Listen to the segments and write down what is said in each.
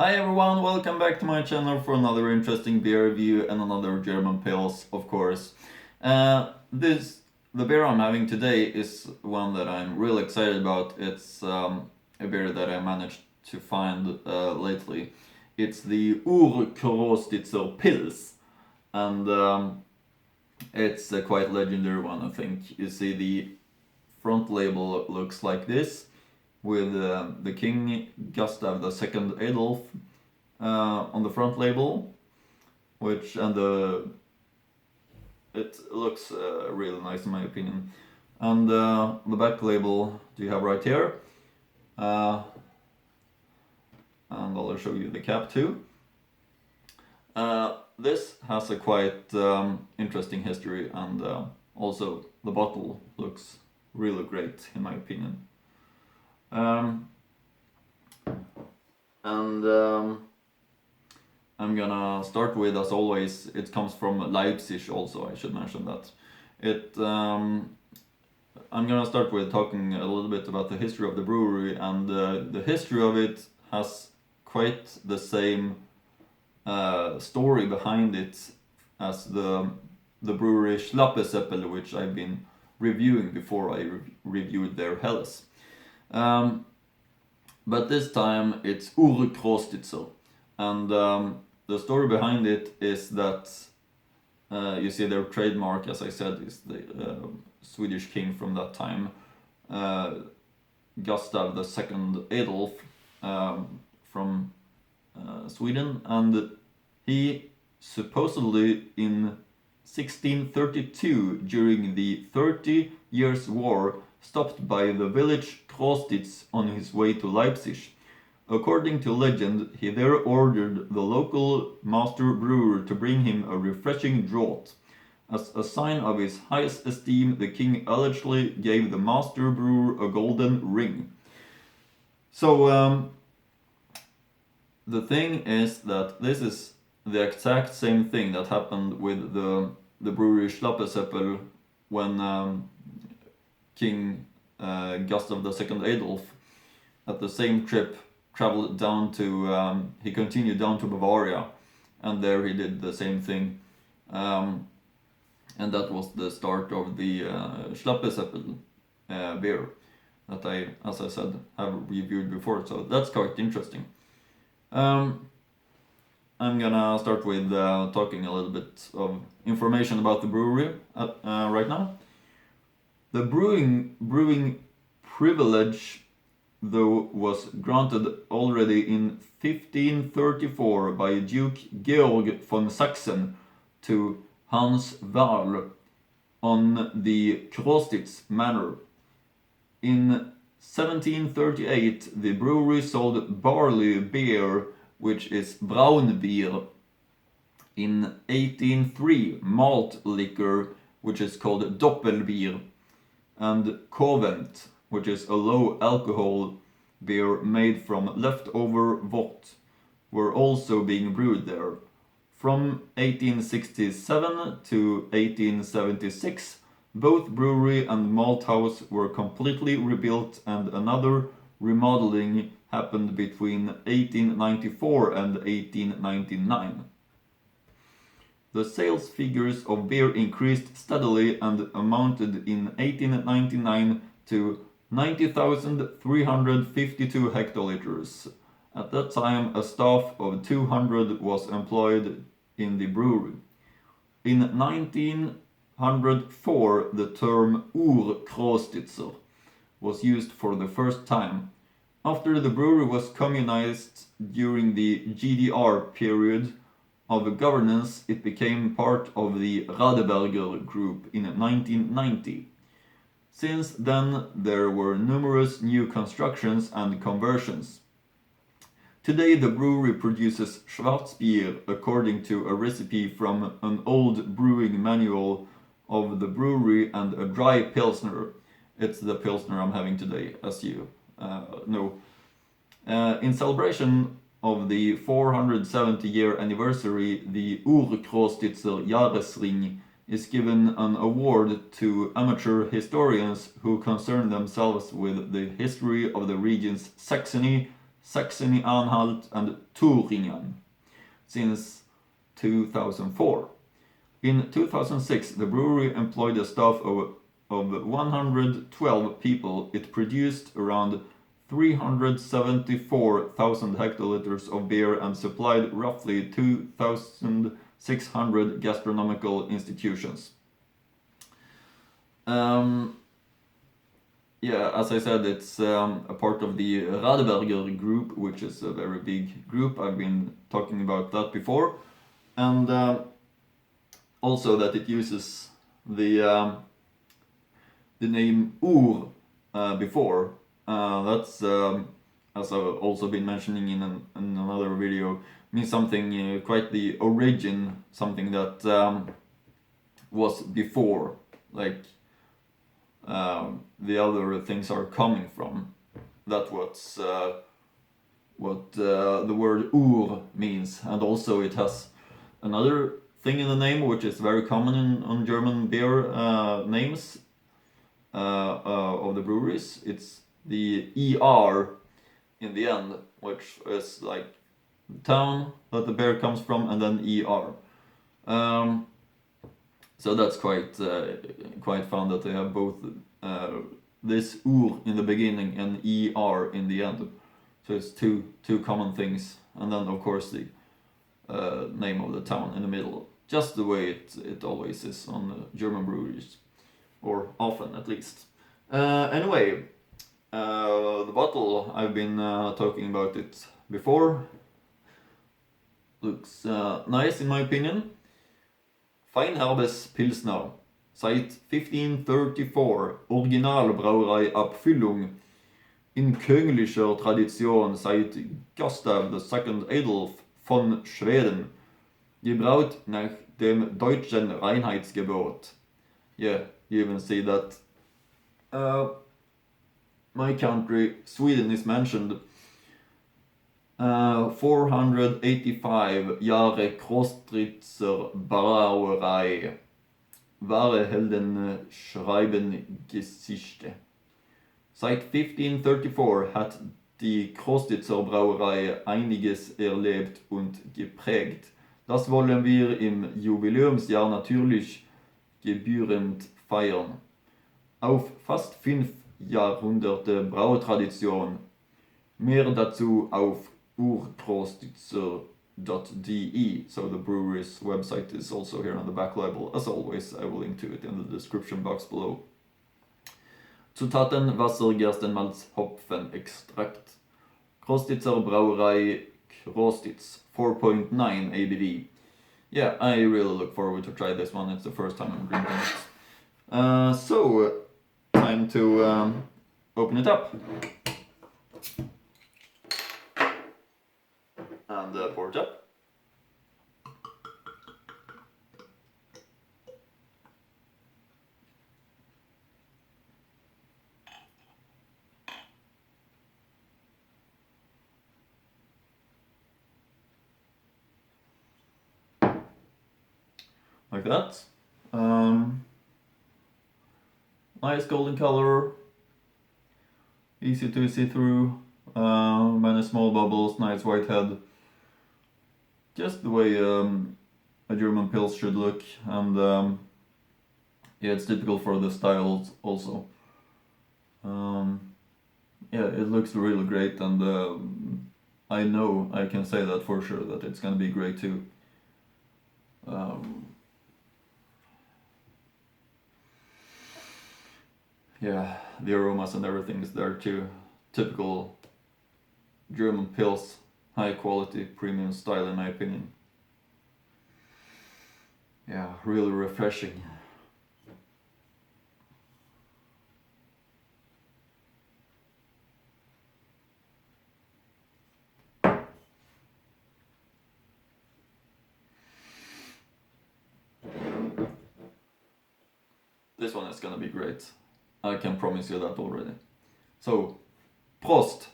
Hi everyone, welcome back to my channel for another interesting beer review and another German Pils, of course. The beer I'm having today is one that I'm really excited about. It's a beer that I managed to find lately. It's the Ur-Krostitzer Pils, and it's a quite legendary one, I think. You see the front label looks like this, with the King Gustav II Adolf on the front label, it looks really nice in my opinion. And the back label do you have right here, and I'll show you the cap too. This has a quite interesting history, and also the bottle looks really great in my opinion. I'm gonna start with, as always, it comes from Leipzig also, I should mention that. I'm gonna start with talking a little bit about the history of the brewery, and the history of it has quite the same story behind it as the brewery Schlappeseppel, which I've been reviewing before I reviewed their Helles. But this time it's Ur-Krostitzer, and the story behind it is that you see their trademark, as I said, is the Swedish king from that time, Gustav II Adolf, from Sweden, and he supposedly in 1632, during the 30 Years' War, stopped by the village Krostitz on his way to Leipzig. According to legend, he there ordered the local master brewer to bring him a refreshing draught. As a sign of his highest esteem, the king allegedly gave the master brewer a golden ring. So the thing is that this is the exact same thing that happened with the brewery Schlappeseppel when King Gustav II Adolf, at the same trip, traveled down to, he continued down to Bavaria, and there he did the same thing. And that was the start of the Schlappeseppel beer that I, as I said, have reviewed before, so that's quite interesting. I'm gonna start with talking a little bit of information about the brewery right now. The brewing privilege, though, was granted already in 1534 by Duke Georg von Sachsen to Hans Wahl on the Krostitz manor. In 1738, the brewery sold barley beer, which is Braunbier. In 1803, malt liquor, which is called Doppelbier, and Covent, which is a low alcohol beer made from leftover wort, were also being brewed there. From 1867 to 1876, both brewery and malt house were completely rebuilt, and another remodeling happened between 1894 and 1899. The sales figures of beer increased steadily and amounted in 1899 to 90,352 hectoliters. At that time, a staff of 200 was employed in the brewery. In 1904, the term Ur-Krostitzer was used for the first time. After the brewery was communized during the GDR period of governance, it became part of the Radeberger Group in 1990. Since then, there were numerous new constructions and conversions. Today, the brewery produces Schwarzbier according to a recipe from an old brewing manual of the brewery, and a dry Pilsner. It's the Pilsner I'm having today, as you know. In celebration of the 470-year anniversary, the Ur-Krostitzer Jahresring is given an award to amateur historians who concern themselves with the history of the regions Saxony, Sachsen-Anhalt and Thüringen since 2004. In 2006, the brewery employed a staff of 112 people. It produced around 374,000 hectoliters of beer and supplied roughly 2,600 gastronomical institutions. Yeah, as I said, it's a part of the Radeberger group, which is a very big group. I've been talking about that before. And also that it uses the name Ur before. That's, as I've also been mentioning in another video, means something quite the origin, something that was before, like the other things are coming from. That's what the word Ur means. And also it has another thing in the name which is very common on German beer names of the breweries. It's the ER in the end, which is like the town that the beer comes from, and then ER. So that's quite fun that they have both this Ur in the beginning and ER in the end. So it's two common things, and then of course the name of the town in the middle, just the way it always is on the German breweries, or often at least. Anyway, the bottle, I've been talking about it before. Looks nice in my opinion. Feinherbes Pilsner, seit 1534, Originalbrauerei Abfüllung, in königlicher Tradition seit Gustav II. Adolf von Schweden, gebraut nach dem deutschen Reinheitsgebot. Yeah, you even see that my country, Sweden, is mentioned. 485 Jahre Krostitzer Brauerei. Wahre Helden schreiben Geschichte. Seit 1534 hat die Krostitzer Brauerei einiges erlebt und geprägt. Das wollen wir im Jubiläumsjahr natürlich gebührend feiern. Auf fast 5 Jahrhunderte Brautradition. Mehr dazu auf Ur-Krostitzer.de. So the brewery's website is also here on the back label. As always, I will link to it in the description box below. Zutaten: Wasser, Gerstenmalz, Hopfen, Extrakt. Krostitzer Brauerei Krostitz, 4.9 ABV. Yeah, I really look forward to try this one. It's the first time I'm drinking it. So, time to open it up. And pour it up. Like that. Nice golden color, easy to see through, many small bubbles, nice white head. Just the way a German Pils should look, and yeah, it's typical for the styles also. Yeah, it looks really great, and I know I can say that for sure that it's gonna be great too. Yeah, the aromas and everything is there too. Typical German Pils, high quality, premium style in my opinion. Yeah, really refreshing. This one is gonna be great. I can promise you that already. So, Prost!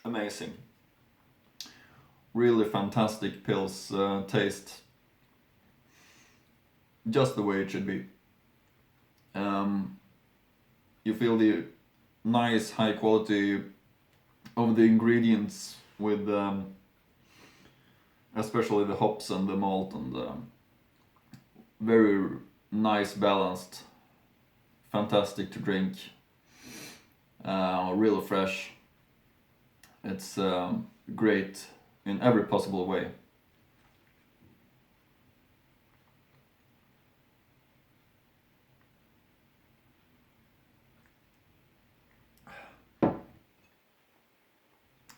Amazing. really fantastic pills, taste just the way it should be. You feel the nice high quality of the ingredients with especially the hops and the malt, and very nice, balanced, fantastic to drink, really fresh. It's great in every possible way.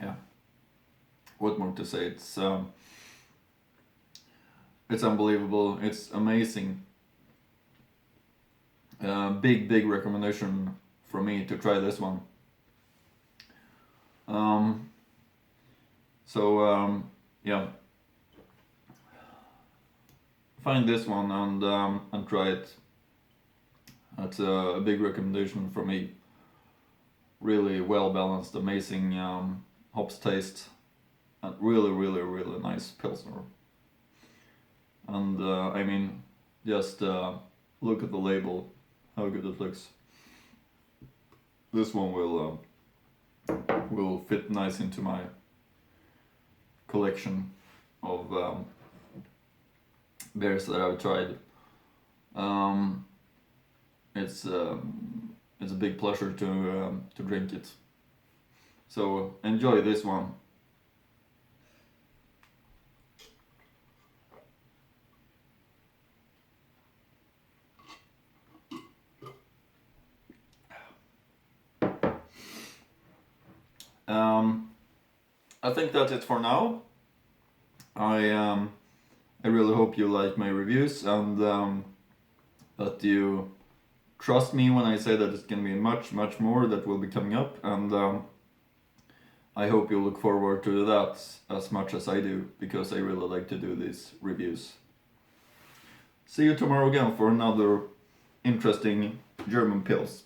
Yeah, what more to say? It's unbelievable. It's amazing. Big recommendation from me to try this one. Yeah, find this one and try it. That's a big recommendation from me. Really well balanced, amazing hops taste, and really nice pilsner. And I mean, just look at the label, how good it looks. This one will fit nice into my collection of beers that I've tried. It's a big pleasure to drink it. So enjoy this one. I think that's it for now. I really hope you like my reviews, and that you trust me when I say that it's gonna be much more that will be coming up, and I hope you look forward to that as much as I do, because I really like to do these reviews. See you tomorrow again for another interesting German pills.